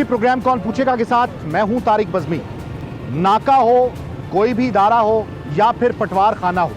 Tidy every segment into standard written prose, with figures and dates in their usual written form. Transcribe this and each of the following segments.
जी programme कौन पूछेगा के साथ मैं हूं तारिक बज़मी। नाका हो, कोई भी इदारा हो या फिर पटवार खाना हो,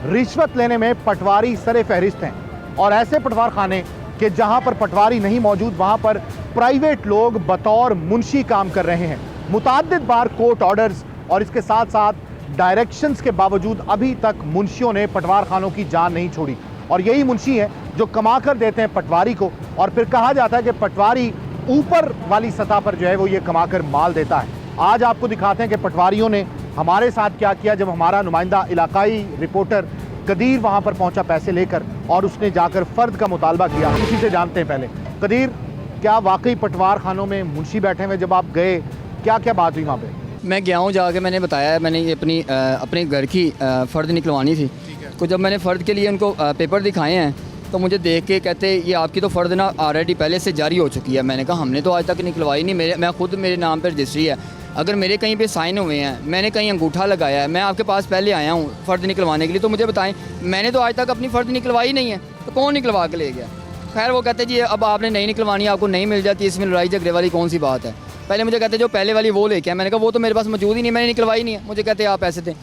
रिश्वत लेने में पटवारी सरे फहरिस्त हैं। और ऐसे पटवार खाने कि जहां पर पटवारी नहीं मौजूद वहां पर प्राइवेट लोग बतौर मुंशी काम कर रहे हैं। मुताद्दिद बार कोर्ट ऑर्डर्स और इसके साथ साथ डायरेक्शंस के बावजूद अभी तक मुंशियों ने पटवार खानों की जान नहीं छोड़ी। और यही मुंशी हैं जो कमा कर देते हैं पटवारी को, और फिर कहा जाता है कि पटवारी ऊपर वाली सतह पर जो है वो ये कमा कर माल देता है। आज आपको दिखाते हैं कि पटवारियों ने हमारे साथ क्या किया जब हमारा नुमाइंदा इलाकाई रिपोर्टर कदीर वहां पर पहुंचा पैसे लेकर, और उसने जाकर फर्द का मुतालबा किया। उसी से जानते हैं पहले। कदीर, क्या वाकई पटवार खानों में मुंशी बैठे हुए? जब आप गए क्या क्या बात हुई वहाँ पे? मैं गया हूँ, जाके मैंने बताया मैंने ये अपने घर की फ़र्द निकलवानी थी। तो जब मैंने फ़र्द के लिए उनको पेपर दिखाए हैं तो मुझे देख के कहते ये आपकी तो फ़र्द ना ऑलरेडी पहले से जारी हो चुकी है। मैंने कहा हमने तो आज तक निकलवाई नहीं, मैं खुद मेरे नाम पर रजिस्ट्री है। अगर मेरे कहीं पे साइन हुए हैं, मैंने कहीं अंगूठा लगाया है, मैं आपके पास पहले आया हूँ फ़र्द निकलवाने के लिए, तो मुझे बताएं मैंने तो आज तक अपनी फ़र्द निकलवाई नहीं है, तो कौन निकलवा के ले गया? खैर वो कहते जी अब आपने नहीं निकलवानी, आपको नहीं मिल जाती, इसमें लड़ाई झगड़े वाली कौन सी बात है। पहले मुझे कहते जो पहले वाली वो लेके आए। मैंने कहा वो तो मेरे पास मौजूद ही नहीं, मैंने निकलवाई नहीं है। मुझे कहते आप पैसे दें।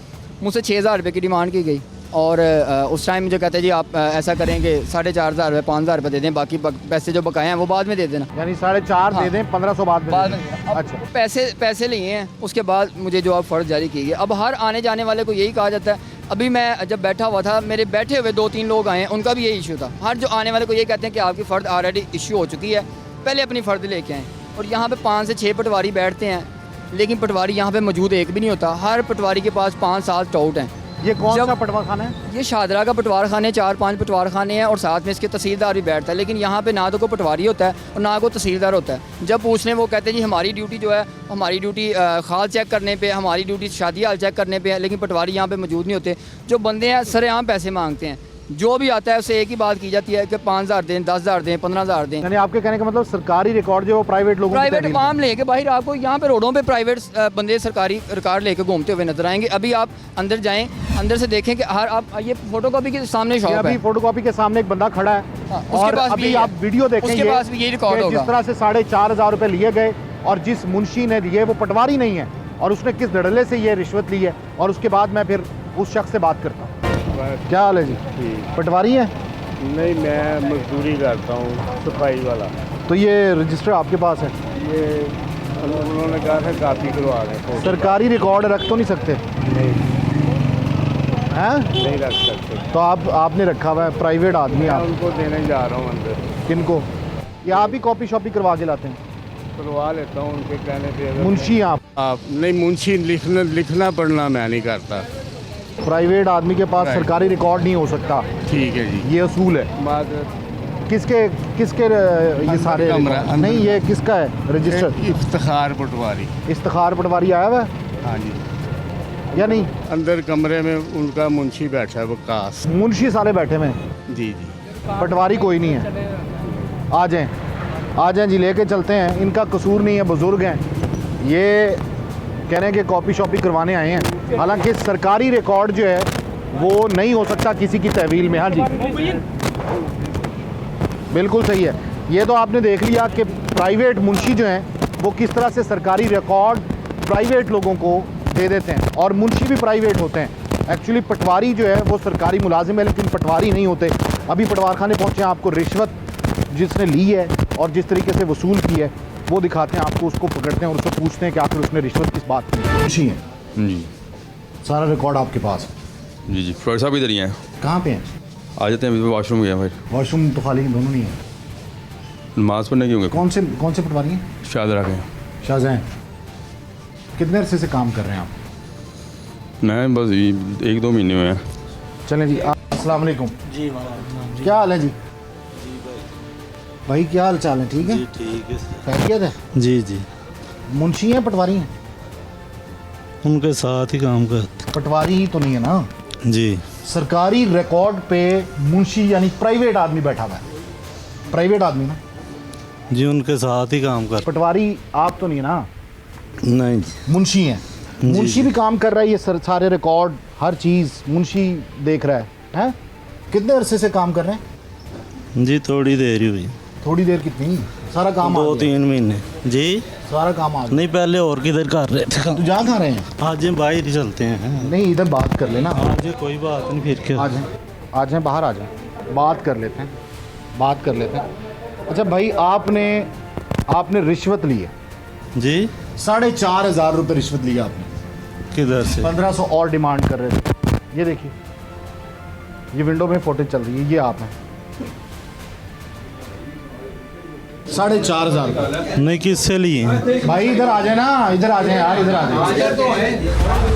मुझसे 6,000 रुपये की डिमांड की गई, और उस टाइम मुझे कहते जी आप ऐसा करेंगे 4,500 रुपये 5,000 रुपये दे दें, बाकी पैसे जो बकाए हैं वो बाद में दे देना। यानी 4.5 दे दें, 1500 बाद में। अच्छा, पैसे लिए हैं, उसके बाद मुझे जो आप फ़र्ज जारी की गई। अब हर आने जाने वाले को यही कहा जाता है। अभी मैं जब बैठा हुआ था, मेरे बैठे हुए 2-3 लोग आए हैं, उनका भी यही इशू था। हर जो आने वाले को यही कहते हैं कि आपकी फ़र्द ऑलरेडी इशू हो चुकी है, पहले अपनी फ़र्द लेके आएँ। और यहाँ पे 5 से 6 पटवारी बैठते हैं, लेकिन पटवारी यहाँ पे मौजूद एक भी नहीं होता। हर पटवारी के पास 5-7 टाउट हैं। ये कौन सा पटवार खाना है? ये शादरा का पटवार खाने 4-5 पटवार खाने हैं, और साथ में इसके तहसीलदार भी बैठता है। लेकिन यहाँ पे ना तो कोई पटवारी होता है और ना कोई तहसीलदार होता है। जब पूछने वो कहते हैं जी हमारी ड्यूटी जो है, हमारी ड्यूटी खाल चेक करने पे, हमारी ड्यूटी शादी हाल चेक करने पे है, लेकिन पटवारी यहाँ पे मौजूद नहीं होते। जो बंदे हैं सरेआम पैसे मांगते हैं, जो भी आता है उससे एक ही बात की जाती है कि 5,000 दें, 10,000 दें, 15,000 दें। यानी आपके कहने का मतलब सरकारी रिकॉर्ड जो प्राइवेट लोगों प्राइवेट वाम लेके बाहर आपको यहाँ पे रोडों पे प्राइवेट बंदे सरकारी रिकॉर्ड लेके घूमते हुए नजर आएंगे। अभी आप अंदर जाएं, अंदर से देखें कि हर आप ये फोटोकॉपी के सामने शॉप है। अभी फोटोकॉपी के सामने एक बंदा खड़ा है, और अभी आप वीडियो देखेंगे उसके पास भी यही रिकॉर्ड होगा। जिस तरह से 4,500 रुपये लिए गए, और जिस मुंशी ने लिए वो पटवारी नहीं है, और उसने किस धड़ल्ले से ये रिश्वत ली है। और उसके बाद मैं फिर उस शख्स से बात करता हूँ। क्या हाल है जी? पटवारी है? नहीं, मैं मजदूरी करता हूँ, सफाई वाला। तो ये रजिस्टर आपके पास है? ये उन्होंने कहा था कापी करवा दें। सरकारी रिकॉर्ड रख तो नहीं सकते? नहीं, हैं? नहीं रख सकते। तो आपने रखा हुआ है, प्राइवेट आदमी मैं आप? उनको देने जा रहा हूँ अंदर। किनको? या आप ही कॉपी शॉपी करवा के लाते हैं? करवा लेता हूँ उनके कहने पे। मुंशी आप? नहीं, मुंशी लिखना पढ़ना मैं नहीं करता। प्राइवेट आदमी के पास सरकारी रिकॉर्ड नहीं हो सकता। ठीक है जी, ये असूल है। बात किसके ये सारे कमरा नहीं, ये किसका है रजिस्टर? इफ्तिखार पटवारी। इफ्तिखार पटवारी आया हुआ है हाँ जी, या नहीं? अंदर कमरे में उनका मुंशी बैठा है, वकास। मुंशी साले बैठे हुए हैं, जी जी। पटवारी कोई नहीं है। आ जाएं जी, लेके चलते हैं। इनका कसूर नहीं है, बुजुर्ग हैं ये, कह रहे हैं कि कॉपी शॉपी करवाने आए हैं। हालांकि सरकारी रिकॉर्ड जो है वो नहीं हो सकता किसी की तहवील में। हाँ जी, बिल्कुल सही है। ये तो आपने देख लिया कि प्राइवेट मुंशी जो हैं वो किस तरह से सरकारी रिकॉर्ड प्राइवेट लोगों को दे देते हैं, और मुंशी भी प्राइवेट होते हैं। एक्चुअली पटवारी जो है वो सरकारी मुलाजिम है, लेकिन पटवारी नहीं होते। अभी पटवार खाने पहुँचे, आपको रिश्वत जिसने ली है और जिस तरीके से वसूल की है वो दिखाते हैं आपको। उसको पकड़ते हैं और उससे पूछते हैं कि आखिर उसने रिश्वत किस बात की। मुंशी हैं जी, सारा रिकॉर्ड आपके पास? जी जी। प्रोफेसर साहब इधर ही हैं। कहाँ पे हैं? आ जाते हैं, अभी वॉशरूम गया भाई। वॉशरूम तो खाली दोनों नहीं है। नमाज पढ़ने क्यों गए? कौन से पटवारी हैं? शाहजरा के। शाहजहां। कितने अरसे से काम कर रहे हैं आप? मैं बस 1-2 महीने में हैं। चलें जी, अस्सलाम वालेकुम जी। क्या हाल है जी? भाई क्या हाल चाल है? ठीक है जी, ठीक है। खैरियत है? जी जी। मुंशी हैं पटवारी हैं? उनके साथ ही काम करते। पटवारी ही तो नहीं है ना जी। सरकारी रिकॉर्ड पे मुंशी यानी प्राइवेट आदमी बैठा हुआ है। प्राइवेट आदमी ना जी, उनके साथ ही काम कर। पटवारी आप तो नहीं है ना? नहीं जी। मुंशी हैं। मुंशी भी काम कर रहा है, ये सारे रिकॉर्ड हर चीज़ मुंशी देख रहा है, कितने अरसे से काम कर रहे हैं? जी थोड़ी देर ही हुई। थोड़ी देर कितनी? सारा काम आ गया? 2-3 महीने जी। सारा काम आ गया? नहीं पहले और किधर कर रहे थे। तो जा कहाँ रहे हैं? आज हम बाहर ही चलते हैं। नहीं इधर बात कर लेना। आज कोई बात नहीं, फिर क्या। आ जाएं बाहर आ जाएं, बात कर लेते हैं। अच्छा भाई आपने रिश्वत ली है जी। 4,500 रुपये रिश्वत लिया आपने। किधर से? 1500 और डिमांड कर रहे थे। ये देखिए, ये विंडो में फोटो चल रही है, ये आप हैं। 4,500 रुपये। नहीं किससे लिए हैं? भाई इधर आ जाए ना, इधर आ जाए यार, इधर आ जाए।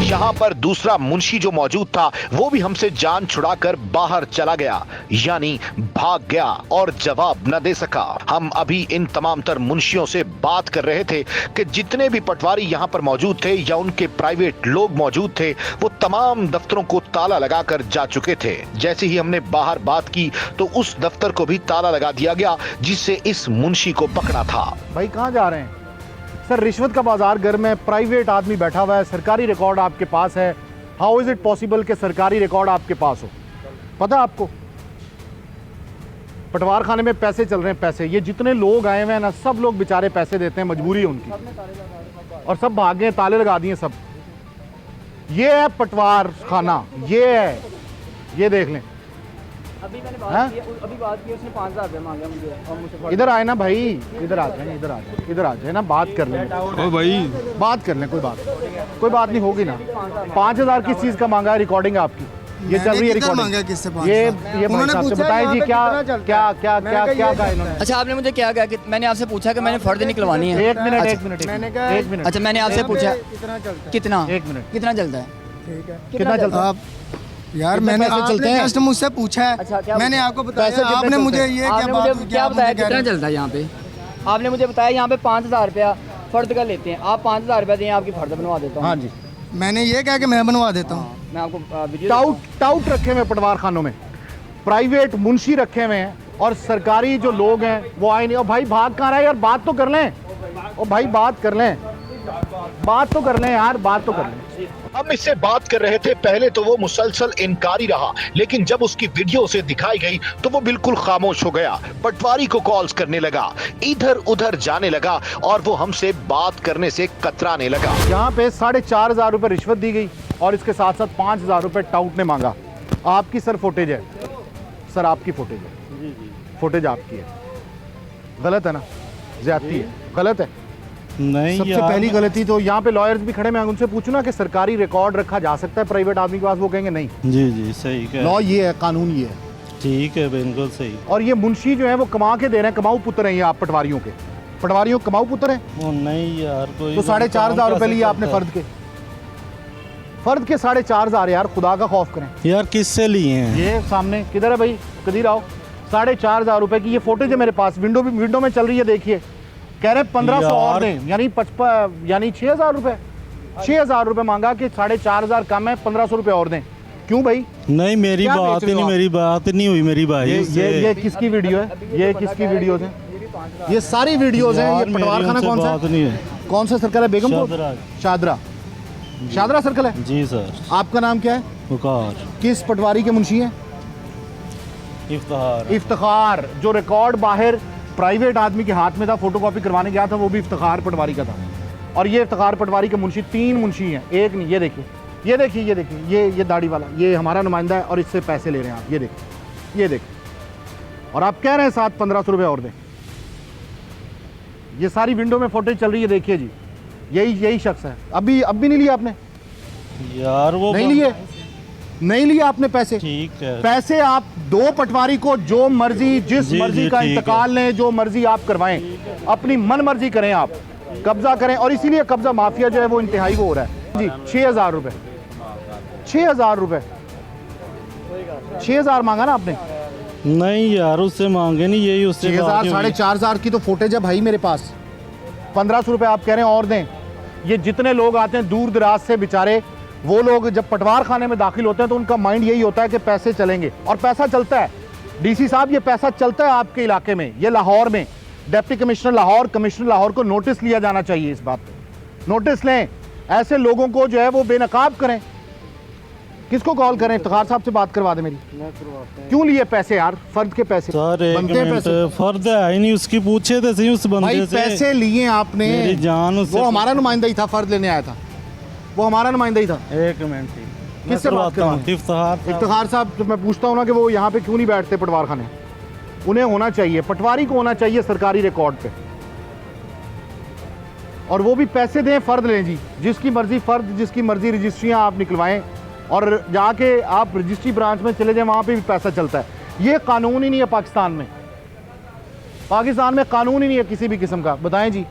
यहाँ पर दूसरा मुंशी जो मौजूद था वो भी हमसे जान छुड़ाकर बाहर चला गया, यानी भाग गया और जवाब न दे सका। हम अभी इन तमाम तर मुंशियों से बात कर रहे थे कि जितने भी पटवारी यहाँ पर मौजूद थे या उनके प्राइवेट लोग मौजूद थे, वो तमाम दफ्तरों को ताला लगाकर जा चुके थे। जैसे ही हमने बाहर बात की तो उस दफ्तर को भी ताला लगा दिया गया जिससे इस मुंशी को पकड़ा था। भाई कहाँ जा रहे हैं? सर रिश्वत का बाजार घर में प्राइवेट आदमी बैठा हुआ है, सरकारी रिकॉर्ड आपके पास है। हाउ इज इट पॉसिबल कि सरकारी रिकॉर्ड आपके पास हो? पता आपको पटवार खाने में पैसे चल रहे हैं, पैसे। ये जितने लोग आए हुए हैं ना, सब लोग बेचारे पैसे देते हैं, मजबूरी है उनकी, और सब भाग गए, ताले लगा दिए सब। ये है पटवार खाना, ये है, ये देख लें। अभी मैंने बात की, उसने 5,000 रुपये मांगे मुझे और मुझसे। इधर आए ना भाई, इधर आ जाए, इधर आ जाए ना, बात कर लें। ओ भाई बात कर लें, कोई बात नहीं होगी ना। 5,000 किस चीज़ का मांगा है? रिकॉर्डिंग आपकी ये चल रही है, रिकॉर्डिंग। ये भाई साहब से बताएं जी, क्या कहा इन्होंने? अच्छा आपने मुझे क्या कहा कि मैंने आपसे पूछा कि मैंने फर्द निकलवानी है। एक मिनट। अच्छा मैंने आपसे पूछा कितना, एक मिनट। कितना चलता है? कितना चलता है? यार मैंने आपने जस्ट मुझसे पूछा है। अच्छा, मैंने आपको बताया, आपने मुझे ये क्या बताया कितना चलता है यहाँ पे? आपने मुझे बताया यहाँ पे 5,000 रुपया फर्द का लेते हैं। आप 5,000 रुपया दें, आपकी फर्द बनवा देता हूँ। हाँ जी, मैंने ये कहा कि मैं बनवा देता हूँ। मैं आपको वीडियो टाउट रखे हुए पटवार खानों में, प्राइवेट मुंशी रखे हुए हैं, और सरकारी जो लोग हैं वो आए नहीं। और भाई भाग कहाँ रहा है यार? बात तो कर लें। ओ भाई बात कर लें यार, बात तो कर लें। हम इससे बात कर रहे थे, पहले तो वो मुसलसल इनकारी रहा, लेकिन जब उसकी वीडियो उसे दिखाई गई तो वो बिल्कुल खामोश हो गया। पटवारी को कॉल्स करने लगा, इधर उधर जाने लगा, और वो हमसे बात करने से कतराने लगा। यहाँ पे 4,500 रुपए रिश्वत दी गई और इसके साथ साथ 5,000 रुपए टाउट ने मांगा। आपकी सर फुटेज है, सर आपकी फुटेज है, फुटेज आपकी है। गलत है ना? ज्यादती है, गलत है। नहीं सबसे पहली गलती तो यहाँ पे लॉयर्स भी खड़े, मैं उनसे पूछूं ना कि सरकारी रिकॉर्ड रखा जा सकता है प्राइवेट आदमी के पास, वो कहेंगे नहीं। जी सही है। लॉ ये है, कानून ये है। ठीक है, बिल्कुल सही। और ये मुंशी जो है वो कमा के दे रहे हैं, कमाऊ पुत्र हैं ये आप पटवारियों के कमाऊ पुत्र हैं। वो नहीं यार, कोई तो 4,500 रुपए लिए आपने फर्द के 4,500 यार, खुदा का खौफ करें यार। किससे लिए हैं? ये सामने किधर है भाई, कदीर आओ। 4,500 रुपए की ये फोटेज है मेरे पास, विंडो में चल रही है, देखिए। कह रहे 1,500 और दें, यानी 6,000 रुपए। 6,000 रुपए मांगा कि 4,500 कम है, 1,500 रुपए और दें। क्यों भाई? नहीं मेरी बात नहीं हुई मेरी भाई। ये किसकी वीडियो है? ये किसकी वीडियोस हैं? ये सारी वीडियोस हैं। ये पटवार खाना कौन सा है? कौन सा सर्कल है? बेगमपुर, शादरा सर्कल है। जी सर। आपका नाम क्या है? वकार। किस पटवारी के मुंशी हैं? इफ्तिखार। जो रिकॉर्ड बाहर प्राइवेट आदमी के हाथ में था, फोटोकॉपी करवाने गया था, वो भी इफ्तिखार पटवारी का था। और ये इफ्तिखार पटवारी के मुंशी 3 मुंशी हैं, एक नहीं। ये देखिए, ये दाढ़ी वाला, ये हमारा नुमाइंदा है और इससे पैसे ले रहे हैं आप। ये देखिए, और आप कह रहे हैं साथ 1,500 रुपये और दें। ये सारी विंडो में फोटो चल रही है, देखिए जी, यही शख्स है। अभी नहीं लिया आपने यार? वो नहीं लिया आपने पैसे। ठीक है। पैसे आप 2 पटवारी को जो मर्जी, जिस मर्जी का इंतकाल लें, जो मर्जी आप करवाएं, अपनी मन मर्जी करें, आप कब्जा करें। और इसीलिए कब्जा माफिया जो है वो इंतहाई वो हो रहा है जी। 6,000 रुपए 6,000 मांगा ना आपने? नहीं यार, उससे मांगे नहीं, यही उससे 6,000 4,500 की तो फुटेज है भाई मेरे पास। 1,500 रुपए आप कह रहे हैं और दें। ये जितने लोग आते हैं दूर दराज से बेचारे, वो लोग जब पटवार खाने में दाखिल होते हैं तो उनका माइंड यही होता है कि पैसे चलेंगे, और पैसा चलता है। डीसी साहब, ये पैसा चलता है आपके इलाके में, ये लाहौर में। Deputy commissioner Lahore, commissioner Lahore को नोटिस लिया जाना चाहिए इस बात पे। नोटिस लें, ऐसे लोगों को जो है वो बेनकाब करें। किसको कॉल करें? इफ्तिखार साहब से बात करवा दे मेरी। क्यों लिए पैसे यार, फर्द के पैसे? सर एक बनते हैं मिनट, पैसे? फर्द है ही नहीं, उसकी पूछे थे सही उस भाई बंदे से। पैसे लिए आपने, मेरी जान उससे वो हमारा नुमाइंदा ही था, फर्द लेने आया था, वो हमारा नुमाइंदा ही था। एक मिनट किससे बात करवाऊं? इफ्तिखार साहब, तो मैं पूछता हूँ ना कि वो यहाँ पे क्यों नहीं बैठते पटवार खाने? उन्हें होना चाहिए, पटवारी को होना चाहिए सरकारी रिकॉर्ड पे, और वो भी पैसे दें, फर्द लें जी, जिसकी मर्जी फर्द, जिसकी मर्जी रजिस्ट्रियाँ आप निकलवाएं, और जाके आप रजिस्ट्री ब्रांच में चले जाएं, वहाँ पे भी पैसा चलता है। ये कानून ही नहीं है पाकिस्तान में, पाकिस्तान में कानून ही नहीं है किसी भी किस्म का। बताएं जी,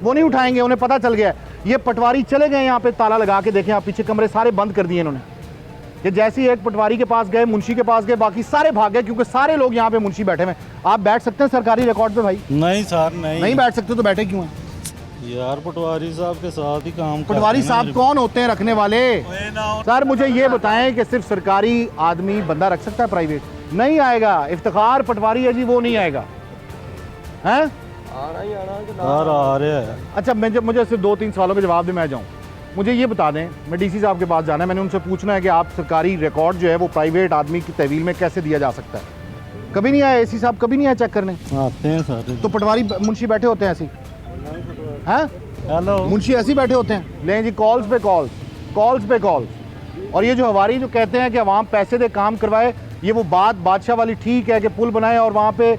वो नहीं उठाएंगे, उन्हें पता चल गया है। ये पटवारी चले गए यहाँ पे ताला लगा के, देखें आप पीछे कमरे सारे बंद कर दिए इन्होंने। कि जैसे ही एक पटवारी के पास गए, मुंशी के पास गए, बाकी सारे भाग गए, क्योंकि सारे लोग यहाँ पे मुंशी बैठे हुए। आप बैठ सकते हैं सरकारी रिकॉर्ड पे भाई? नहीं सर, नहीं बैठ सकते तो बैठे क्यों हैं यार? पटवारी साहब के साथ ही काम पटवारी साहब कौन होते हैं रखने वाले? सर मुझे ये बताएं कि सिर्फ सरकारी आदमी बंदा रख सकता है, प्राइवेट नहीं आएगा? इफ्तिखार पटवारी है जी, वो नहीं आएगा हैं? सर आ रहे हैं। अच्छा, मुझे सिर्फ 2-3 सालों के जवाब दे, मैं जाऊँ। मुझे ये बता दें, मैं डीसी साहब के पास जाना है, मैंने उनसे पूछना है कि आप सरकारी रिकॉर्ड जो है वो प्राइवेट आदमी की तहवील में कैसे दिया जा सकता है? कभी नहीं आया एसी साहब, कभी नहीं आया चेक करने? आते हैं सर। तो पटवारी मुंशी बैठे होते हैं ऐसे हैं? हेलो, मुंशी ऐसे ही बैठे होते हैं? लें जी, कॉल्स पे कॉल्स। और ये जो हवारी जो कहते हैं कि अवाम पैसे दे काम करवाए, ये वो बात बादशाह वाली ठीक है कि पुल बनाए और वहाँ पे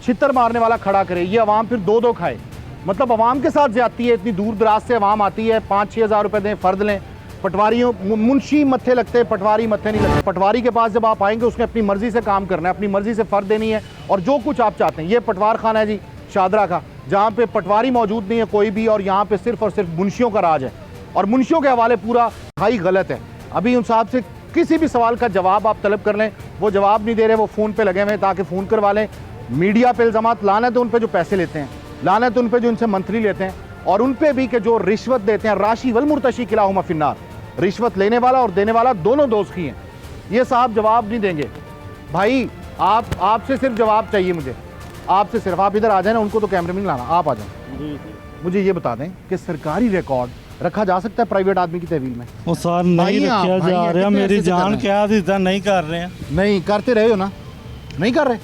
छितर मारने वाला खड़ा करे, ये अवाम फिर दो खाए। मतलब अवाम के साथ ज्यादती है, इतनी दूर दराज से अवाम आती है, 5-6 हज़ार रुपये दें, फ़र्द लें। पटवारियों, मुंशी मत्थे लगते, पटवारी मत्थे नहीं लगते। पटवारी के पास जब आप आएंगे, उसने अपनी मर्जी से काम करना है, अपनी मर्जी से फ़र्द देनी है, और जो कुछ आप चाहते हैं। ये पटवार खाना है जी शादरा का, जहाँ पे पटवारी मौजूद नहीं है कोई भी, और यहाँ पे सिर्फ और सिर्फ मुंशियों का राज है, और मुंशियों के हवाले पूरा हाई गलत है। अभी उन साहब से किसी भी सवाल का जवाब आप तलब कर लें, वो जवाब नहीं दे रहे, वो फ़ोन पे लगे हुए हैं ताकि फ़ोन करवा लें। मीडिया पे इल्ज़ामात लाना तो उन पे जो पैसे लेते हैं, लाना तो उन पे जो इनसे मंथली लेते हैं, और उन पे भी कि जो रिश्वत देते हैं। राशि वल मुर्तशी किलाहुमा फिन्नार, रिश्वत लेने वाला और देने वाला दोनों दोस्त ही हैं। ये साहब जवाब नहीं देंगे भाई। आपसे सिर्फ जवाब चाहिए मुझे, आपसे सिर्फ। आप इधर आ जाए ना, उनको तो कैमरे में नहीं लाना, आप आ जाए। मुझे ये बता दें कि सरकारी रिकॉर्ड रखा जा सकता है प्राइवेट आदमी की तहवील में? वो सर नहीं रखा जा रहा, मेरी जान क्या देता, नहीं कर रहे हैं। नहीं करते रहे हो ना? नहीं कर रहे?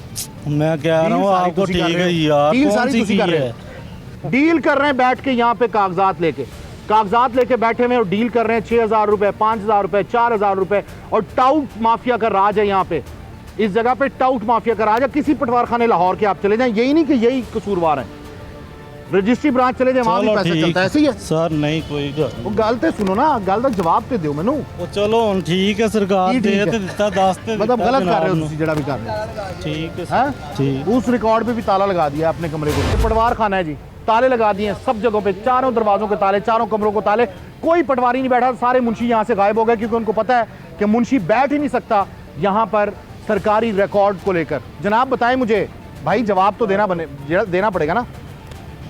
मैं कह रहा हूँ आपको, ठीक है यार, डील कौन सारी सी तुसी की कर रहे है? हैं, डील कर रहे हैं बैठ के यहाँ पे, कागजात लेके बैठे हुए और डील कर रहे हैं। 6,000 रुपए, 5,000 रुपए, 4,000 रुपए, और टाउट माफिया का राज है यहाँ पे। इस जगह पे टाउट माफिया का राज है। किसी पटवार खाने लाहौर के आप चले जाएं, यही नहीं कि यही कसूरवार है, रजिस्ट्री ब्रांच चले जाए, वहां भी पैसा चलता है। ऐसे ही है सर, नहीं कोई वो गल ते सुनो ना, गल का जवाब ते दो मैनू। वो चलो ठीक है, सरकार ठीक दे है। ते दिता, दस ते मतलब दिता गलत कर रहे हो जनाब तुसी जेड़ा भी कर रहे हो। ठीक है हैं? ठीक। उस रिकॉर्ड पे भी ताला लगा दिया अपने कमरे को। ये पटवार खाना है जी, ताले लगा दिए सब जगहों पे, चारों दरवाजों के ताले, चारों कमरों को ताले। कोई पटवारी नहीं बैठा, सारे मुंशी यहाँ से गायब हो गए, क्योंकि उनको पता है कि मुंशी बैठ ही नहीं सकता यहाँ पर सरकारी रिकॉर्ड को लेकर। जनाब बताएं मुझे भाई, जवाब तो देना पड़ेगा ना,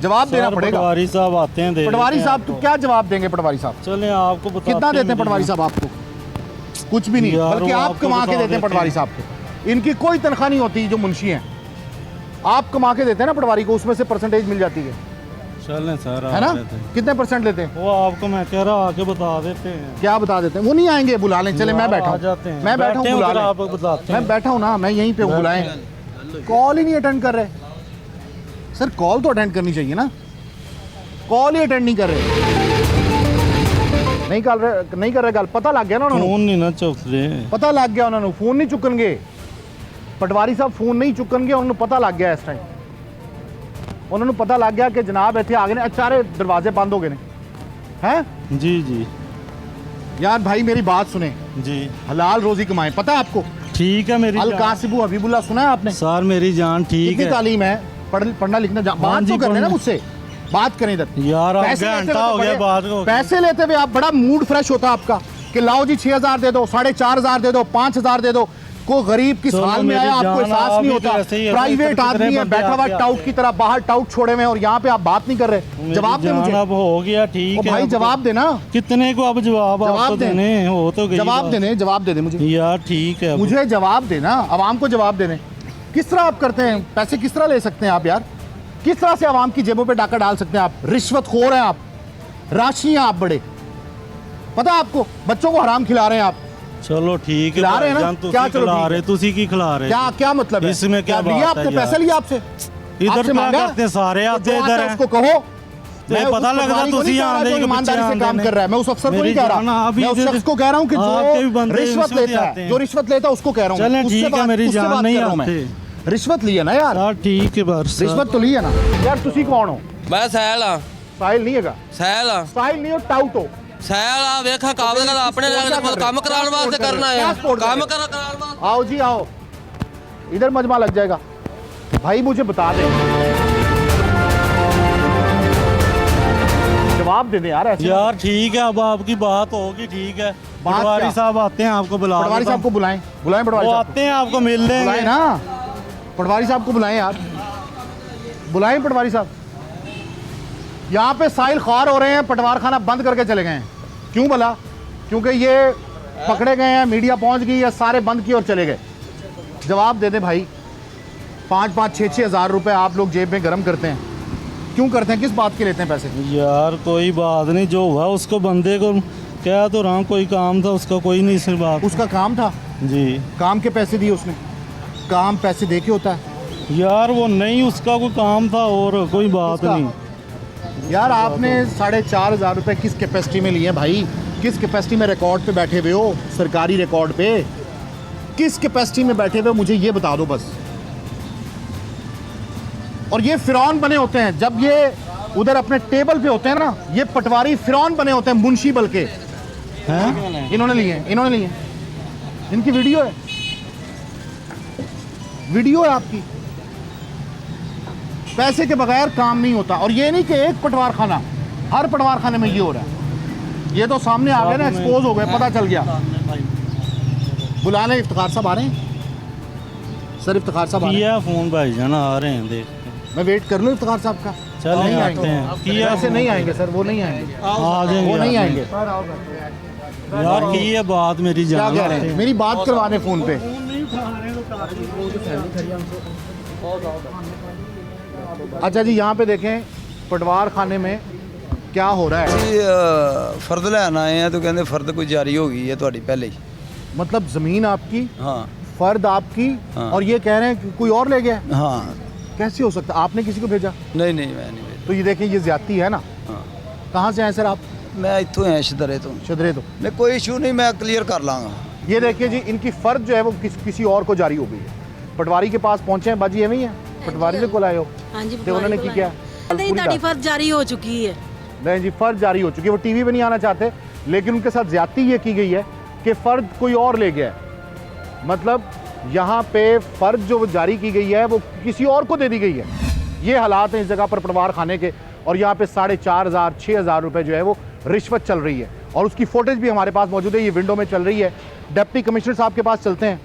जवाब देना पड़ेगा। पटवारी साहब आते हैं, पटवारी साहब तो क्या जवाब देंगे? पटवारी साहब चले आपको बताते कितना देते हैं पटवारी साहब आपको? कुछ भी नहीं, यार, बल्कि वो आप आपको कमा के बता देते हैं पटवारी साहब को। इनकी कोई तनख्वाह नहीं होती, जो मुंशी हैं आप कमा के देते हैं ना पटवारी को, उसमें से परसेंटेज मिल जाती है। चलें सर, है ना? कितने परसेंट लेते हैं? वो आपको मैं कह रहा आके बता देते हैं। क्या बता देते हैं? वो नहीं आएंगे, बुला लें। चले मैं बैठा हूं, मैं बैठा हूँ, बुला लें। आप बताते मैं बैठा हूँ ना, मैं यहीं पे बुलाएं। कॉल ही नहीं अटेंड कर रहे सर, कॉल तो अटेंड करनी चाहिए ना, कॉल ही अटेंड नहीं कर रहे। नहीं कर रहे गल, पता लग गया ना उन्होंने, फोन नहीं ना चुक रहे, पता लग गया उन्होंने, फोन नहीं चुकनगे पटवारी साहब, फोन नहीं चुकनगे। उन्होंने पता लग गया, इस टाइम उन्होंने पता लग गया कि जनाब इतने आ गए ने, सारे दरवाजे बंद हो गए हैं। जी जी यार भाई मेरी बात सुने जी, हलाल रोजी कमाएं, पता है आपको? ठीक है मेरी अल कासिबु हबीबुल्लाह सुना है आपने? सर मेरी जान ठीक कितनी है। तालीम है? पढ़ना लिखना बात तो कर रहे ना मुझसे, बात करें इधर यार, आप घंटा हो गया बात को। पैसे लेते हुए आप बड़ा मूड फ्रेश होता आपका कि लाओ जी 6,000 दे दो, 4,500 दे दो, 5,000 दे दो। को गरीब किस हाल में आया आपको एहसास नहीं होता? प्राइवेट आदमी है, बैठा हुआ टाउट की तरह, बाहर टाउट छोड़े हुए, और यहाँ पे आप बात नहीं कर रहे। जवाब दे मुझे। अब हो गया ठीक है भाई, जवाब देना। कितने को अब जवाब देने हो तो जवाब दे दे मुझे यार, ठीक है मुझे जवाब देना, आवाम को जवाब देने। किस तरह आप करते हैं? पैसे किस तरह ले सकते हैं आप यार? किस तरह से आवाम की जेबों पे डाका डाल सकते हैं आप? रिश्वतखोर हैं आप, राशि हैं आप बड़े, पता है आपको? बच्चों को हराम खिला रहे हैं आप, चलो ठीक है खिला रहे हैं ना? भाईजान, क्या तुसी चलो खिला ठीक रहे है? तुसी की खिला रहे क्या क्या मतलब है? इसमें क्या लिया बात है आपने? यार? पैसे लिया आपसे? इधर आपसे क्या मांगा? करते हैं सारे तो आते जो इधर आता है हैं। उसको कहो। तो ये मैं पता उस लगता पटवारी को तुसी नहीं कह रहा आंदे जो के ईमानदारी बच्चे से काम आंदे कर रहा है, मैं उस अफसर को मेरी नहीं कह जान, रहा, अभी मैं उस इधर- शख्स को कह रहा हूँ कि आपके भी जो बंदे रिश्वत रिश्वत लेता आते है, हैं। जो रिश्वत लेता है उसको कह रहा हूँ। चलें उससे ठीक है, बात- मेरी उससे जान बात नहीं कर रहा हूँ मैं। आते। रिश्वत ली है ना यार, यार ठीक है बस रिश्वत तो ली है ना यार। तुसी कौन हो? मैं सैल हाँ साहिल नहीं हैगा? सैल हाँ साहिल नहीं हो, टाउट हो। सैल हाँ वेखा काबल का अपने काम कराने वास्ते करना है काम कराने वास्ते आओ जी आओ, इधर मजमा लग जाएगा। भाई मुझे बता दे, जवाब दे दे यार ऐसे। यार ठीक है, अब आपकी बात होगी, ठीक है। बात पटवारी क्या? साहब आते हैं, आपको बुला पटवारी देता साहब को हूं। बुलाएं, बुलाएं पटवारी वो साहब आते हैं, आपको मिल को। बुलाएं लेंगे ना, पटवारी साहब को बुलाएं यार, बुलाएं पटवारी साहब। यहाँ पे साहिल ख्वार हो रहे हैं, पटवार खाना बंद करके चले गए हैं। क्यों भला? क्योंकि ये पकड़े गए हैं, मीडिया पहुंच गई है, सारे बंद किए और चले गए। जवाब दे दे भाई। 5-5, 6-6 हज़ार रुपए आप लोग जेब में गर्म करते हैं, क्यों करते हैं? किस बात के लेते हैं पैसे? यार कोई बात नहीं, जो हुआ उसको बंदे को क्या तो रहा, कोई काम था उसका, कोई नहीं सिर्फ बात उसका काम था, जी। काम के पैसे दिए उसने, काम पैसे दे के होता है यार वो नहीं, उसका कोई काम था और कोई बात किसका? नहीं। यार आपने 4,500 रुपए किस कैपेसिटी में लिए हैं भाई? किस कैपेसिटी में रिकॉर्ड पे बैठे हुए हो? सरकारी रिकॉर्ड पे किस कैपेसिटी में बैठे हुए हो? मुझे ये बता दो बस। और ये फिरौन बने होते हैं जब ये उधर अपने टेबल पे होते हैं ना, ये पटवारी फिरौन बने होते हैं, मुंशी बल्कि हैं। इन्होंने लिए हैं, इन्होंने लिए हैं। इनकी वीडियो है, वीडियो है आपकी। पैसे के बगैर काम नहीं होता। और ये नहीं कि एक पटवार खाना, हर पटवार खाने में ये हो रहा है। ये तो सामने आ गया ना, एक्सपोज हो गए, पता चल गया। बुला लें, इफ्तिखार साहब आ रहे हैं। सर इफ्तिखार साहब आ रहे हैं। किया फोन भाईजान आ रहे हैं, देख मैं वेट कर लूँ इफ्तिखार साहब का? चल नहीं आते आएंगे, हैं। किया ऐसे नहीं आएंगे सर, वो नहीं आएंगे, आ जाएंगे, वो नहीं आ आएंगे। जाएंगे। यार की है बात मेरी क्या जान कह रहे हैं? मेरी बात करवाने फोन पे। अच्छा जी, यहाँ पे देखें पटवार खाने में क्या हो रहा है। जी फर्द लैन आए हैं तो कहते फर्द कोई जारी हो गई है ਤੁਹਾਡੀ पहले ही। मतलब जमीन आपकी, हाँ फर्द आपकी, हाँ। और ये कह रहे हैं कि कोई और ले गया है। हाँ कैसे हो सकता? आपने किसी को भेजा? नहीं नहीं मैं नहीं भेजा। तो ये देखें, ये ज्यादती है ना। हाँ कहाँ से आए सर आप? मैं इतों हैं शदरे तो शदरे तो। नहीं कोई इशू नहीं, मैं क्लियर कर लाँगा। ये देखिए जी, इनकी फर्ज जो है वो किसी और को जारी हो गई है। पटवारी के पास पहुंचे हैं बाजी, एवं ही है पटवारी से को आए हो? हाँ जी, ਤੇ ਉਹਨਾਂ ਨੇ ਕੀ ਕਿਹਾ? नहीं ताड़ी फर्ज जारी हो चुकी है। नहीं जी, फर्ज जारी हो चुकी है। वो टीवी पे नहीं आना चाहते, लेकिन उनके साथ ज्यादती ये की गई है कि फर्ज कोई और ले गया है। मतलब यहाँ पे फर्ज जो जारी की गई है वो किसी और को दे दी गई है। ये हालात हैं इस जगह पर पटवार खाने के। और यहाँ पे 4,500, 6,000 रुपए जो है वो रिश्वत चल रही है, और उसकी फुटेज भी हमारे पास मौजूद है। ये विंडो में चल रही है। डिप्टी कमिश्नर साहब के पास चलते हैं,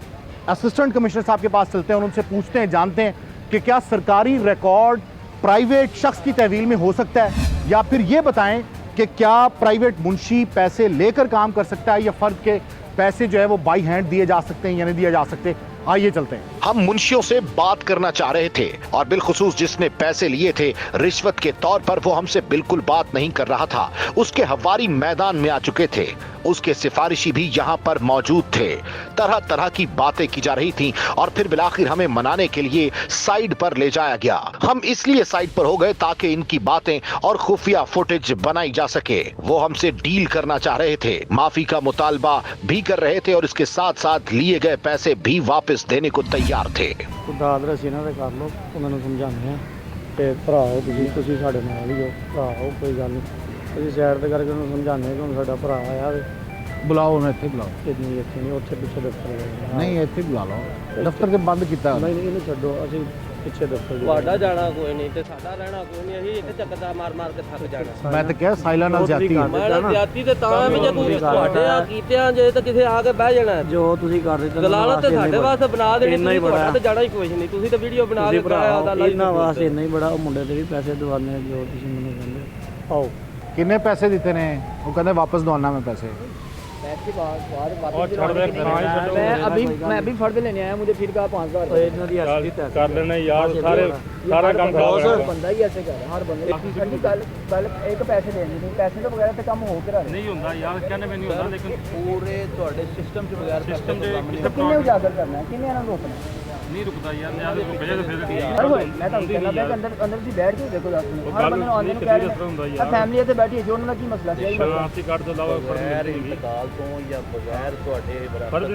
असिस्टेंट कमिश्नर साहब के पास चलते हैं और उनसे पूछते हैं, जानते हैं कि क्या सरकारी रिकॉर्ड प्राइवेट शख्स की तहवील में हो सकता है, या फिर ये बताएं कि क्या प्राइवेट मुंशी पैसे लेकर काम कर सकता है, या फर्द के पैसे जो है वो बाई हैंड दिए जा सकते हैं या नहीं दिए जा सकते। आइए चलते हैं। हम मुंशियों से बात करना चाह रहे थे, और बिलखुसूस जिसने पैसे लिए थे रिश्वत के तौर पर, वो हमसे बिल्कुल बात नहीं कर रहा था। उसके हवारी मैदान में आ चुके थे, उसके सिफारिशी भी यहाँ पर मौजूद थे। तरह तरह की बातें की जा रही थीं, और फिर बिलाखिर हमें मनाने के लिए साइड पर ले जाया गया। हम इसलिए साइड पर हो गए ताकि इनकी बातें और खुफिया फुटेज बनाई जा सके। वो हमसे डील करना चाह रहे थे, माफी का मुतालबा भी कर रहे थे, और इसके साथ साथ लिए गए पैसे भी वापस देने को तैयार थे। ਦਾਦਰਾ ਸੀ ਇਹਨਾਂ ਦੇ ਕਰ ਲਓ, ਉਹਨਾਂ ਨੂੰ ਸਮਝਾਉਂਦੇ ਆ ਤੇ ਭਰਾਓ ਤੁਸੀਂ ਸਾਡੇ ਨਾਲ ਹੀ ਹੋ, ਭਰਾਓ ਕੋਈ ਗੱਲ ਨਹੀਂ। ਅਸੀਂ ਸਾਈਡ ਤੇ ਕਰਕੇ ਉਹਨੂੰ ਸਮਝਾਉਂਦੇ ਕਿ ਹੁਣ ਸਾਡਾ ਭਰਾ ਆਇਆ ਵੇ, बुलाओ उन्हें, ਇੱਥੇ बुलाओ। ਇੰਨੀ ਇੱਥੇ ਨਹੀਂ, ਉੱਥੇ ਪਿੱਛੇ ਦਫ਼ਤਰ ਹੈ। नहीं ਇੱਥੇ बुला लो, दफ्तर के बंद किया। ਨਹੀਂ ਨਹੀਂ ਇਹਨੂੰ ਛੱਡੋ, ਅਸੀਂ ਪਿੱਛੇ ਦਫ਼ਤਰ ਤੁਹਾਡਾ ਜਾਣਾ ਕੋਈ ਨਹੀਂ ਤੇ ਸਾਡਾ ਰਹਿਣਾ ਕੋਈ ਨਹੀਂ, ਅਸੀਂ ਇੱਥੇ ਚੱਕਦਾ ਮਾਰ ਮਾਰ ਕੇ ਥੱਕ ਜਾਣਾ। मैं तो क्या साइला नाल जाती है। ਮੈਂ ਜਾਤੀ ਤੇ ਤਾਂ ਵੀ ਜੇ ਕੋਈ ਤੁਹਾਡੇ ਆ ਕੀਤਿਆਂ ਜੇ ਤਾਂ ਕਿਸੇ ਆ ਕੇ ਬਹਿ ਜਾਣਾ। ਜੋ ਤੁਸੀਂ ਕਰ ਰਹੇ ਗਲਾਲਤ ਤੇ ਸਾਡੇ ਵਾਸਤੇ ਬਣਾ ਦੇਣੀ, ਤੁਸੀਂ ਤੁਹਾਡਾ ਤੇ ਜਾਣਾ ਹੀ ਕੋਈ ਨਹੀਂ। ਤੁਸੀਂ ਤਾਂ ਵੀਡੀਓ ਬਣਾ ਕੇ ਪਾਇਆ ਉਹਦਾ ਲਾਈਵ ਇਹਨਾਂ ਵਾਸਤੇ ਇੰਨਾ ਹੀ ਬੜਾ, ਉਹ ਮੁੰਡੇ ਦੇ ਵੀ ਪੈਸੇ ਦਿਵਾਨੇ ਜੋ ਤੁਸੀਂ ਮੈਨੂੰ ਕਹਿੰਦੇ ਆਓ। किन्ने पैसे दिते ने? वो कहते वापस दवाना मैं पैसे। मैं अभी फर्द लेने आया, मुझे फिर कहा 5000 कर लेना यार, सारा काम बंदा ही ऐसे कर हर बंदे कल एक पैसे देने नहीं, पैसे तो वगैरह से कम हो के रहा नहीं होता यार, कहने में नहीं होता, लेकिन ਪੂਰੇ ਤੁਹਾਡੇ ਸਿਸਟਮ 'ਚ ਬਗੈਰ सिस्टम किन्ने उजागर करना है, किन्ने ना रोकना है। नहीं रुकता यार, यार भेजे तो फिर मैं तो कहना मैं अंदर अंदर सी बैठ के देखो 10 मिनट हर बंदे आंदे नु कह रहे फैमिली ਇੱਥੇ ਬੈਠੀ ਹੈ ਜੋ ਉਹਨਾਂ ਦਾ ਕੀ ਮਸਲਾ ਸੀ शनाख्ती कार्ड तो अलावा ਬਗੈਰ ਇੰਤਕਾਲ ਤੋਂ ਜਾਂ ਬਗੈਰ ਤੁਹਾਡੇ फर्ज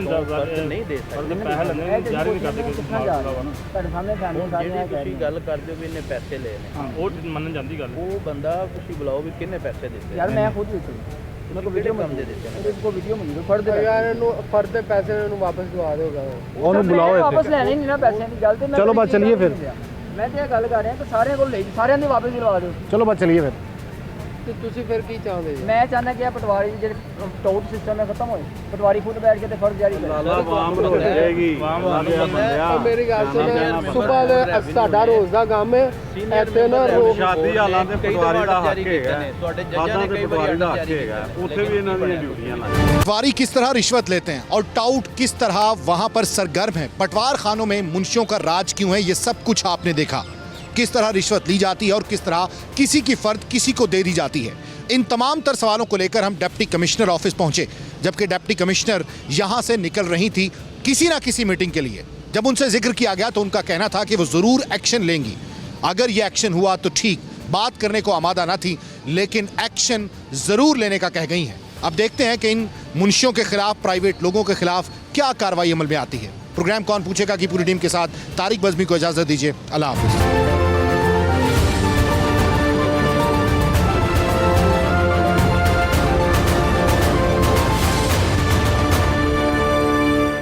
ਨਹੀਂ ਦੇ ਸਕਦੇ पैसा लेने जारी नहीं करते ਕਿੱਥਾਂ ਜਾ ਰਹੇ ਹੋ ਤੁਹਾਡੇ ਸਾਹਮਣੇ ਫੈਮਿਲੀ ਸਾਰੀਆਂ ਜਿਹੜੀ ਕਹਿ ਤੁਸੀਂ ਰਹੀਆਂ ਗੱਲ ਕਰਦੇ ਹੋ ਵੀ ਇਹਨੇ ਪੈਸੇ ਲਏ ਨੇ ਉਹ ਮੰਨਣ ਜਾਂਦੀ ਗੱਲ ਉਹ ਬੰਦਾ ਤੁਸੀਂ ਬੁਲਾਓ ਵੀ ਕਿੰਨੇ ਪੈਸੇ ਦਿੱਤੇ ਯਾਰ ਮੈਂ ਖੁਦ ਵਿੱਚ ਮੈਂ ਕੋ ਵੀਡੀਓ ਕੰਮ ਦੇ ਦਿੱਤੇ ਨੇ ਕੋ ਵੀਡੀਓ ਮੰਗੀ ਫੜ ਦੇ ਯਾਰ ਇਹਨੂੰ ਫਰਦ ਦੇ ਪੈਸੇ ਇਹਨੂੰ ਵਾਪਸ ਦਵਾ ਦਿਓਗਾ ਉਹਨੂੰ ਬੁਲਾਓ ਵਾਪਸ ਲੈਣੇ ਨਹੀਂ ਨਾ ਪੈਸਿਆਂ ਦੀ ਗੱਲ ਤੇ ਮੈਂ ਚਲੋ ਬਸ ਚੱਲੀਏ ਫਿਰ। ਮੈਂ ਤੇ ਇਹ ਗੱਲ ਕਰ ਰਿਹਾ ਕਿ ਸਾਰਿਆਂ ਕੋਲ ਲਈ ਸਾਰਿਆਂ ਦੇ ਵਾਪਸ ਦਿਲਵਾ ਦਿਓ। चलो बस चलिए फिर। ਤੇ ਤੁਸੀਂ ਫਿਰ ਕੀ ਚਾਹੁੰਦੇ ਜੀ? ਮੈਂ ਚਾਹੁੰਦਾ ਕਿ ਇਹ ਪਟਵਾਰੀ ਜਿਹੜੇ ਟਾਊਟ ਸਿਸਟਮ ਹੈ ਖਤਮ ਹੋਏ, ਪਟਵਾਰੀ ਖੁਦ ਬੈਠ ਕੇ ਤੇ ਫਰਜ਼ ਜਾਰੀ ਕਰੇ। ਉਹ ਮੇਰੀ ਗੱਲ ਸੁਣ, ਸੁਬਹ ਸਾਡਾ ਰੋਜ਼ ਦਾ ਕੰਮ ਹੈ ਇੱਥੇ ਨਾ ਸ਼ਾਦੀ ਹਾਲਾਂ ਤੇ ਪਟਵਾਰੀ ਦਾ ਹੱਕ ਹੈਗਾ, ਤੁਹਾਡੇ ਜੱਜਾਂ ਨੇ ਕਈ ਵਾਰੀ ਦਾ ਹੱਕ ਹੈਗਾ, ਉੱਥੇ ਵੀ ਇਹਨਾਂ ਦੀਆਂ ਡਿਊਟੀਆਂ ਲਾਈਆਂ। पटवारी किस तरह रिश्वत लेते हैं और टाउट किस तरह वहां पर सरगर्म है, पटवार खानों में मुंशियों का राज क्यों है, ये सब कुछ आपने देखा। किस तरह रिश्वत ली जाती है और किस तरह किसी की फर्द किसी को दे दी जाती है। इन तमाम तर सवालों को लेकर हम डिप्टी कमिश्नर ऑफिस पहुंचे, जबकि डिप्टी कमिश्नर यहां से निकल रही थी किसी ना किसी मीटिंग के लिए। जब उनसे जिक्र किया गया तो उनका कहना था कि वो ज़रूर एक्शन लेंगी। अगर ये एक्शन हुआ तो ठीक, बात करने को आमादा ना थी, लेकिन एक्शन ज़रूर लेने का कह गई हैं। अब देखते हैं कि इन मुंशियों के खिलाफ, प्राइवेट लोगों के खिलाफ क्या कार्रवाई अमल में आती है। प्रोग्राम कौन पूछेगा की पूरी टीम के साथ तारिक बज़मी को इजाज़त दीजिए। अल्लाह हाफ़िज़।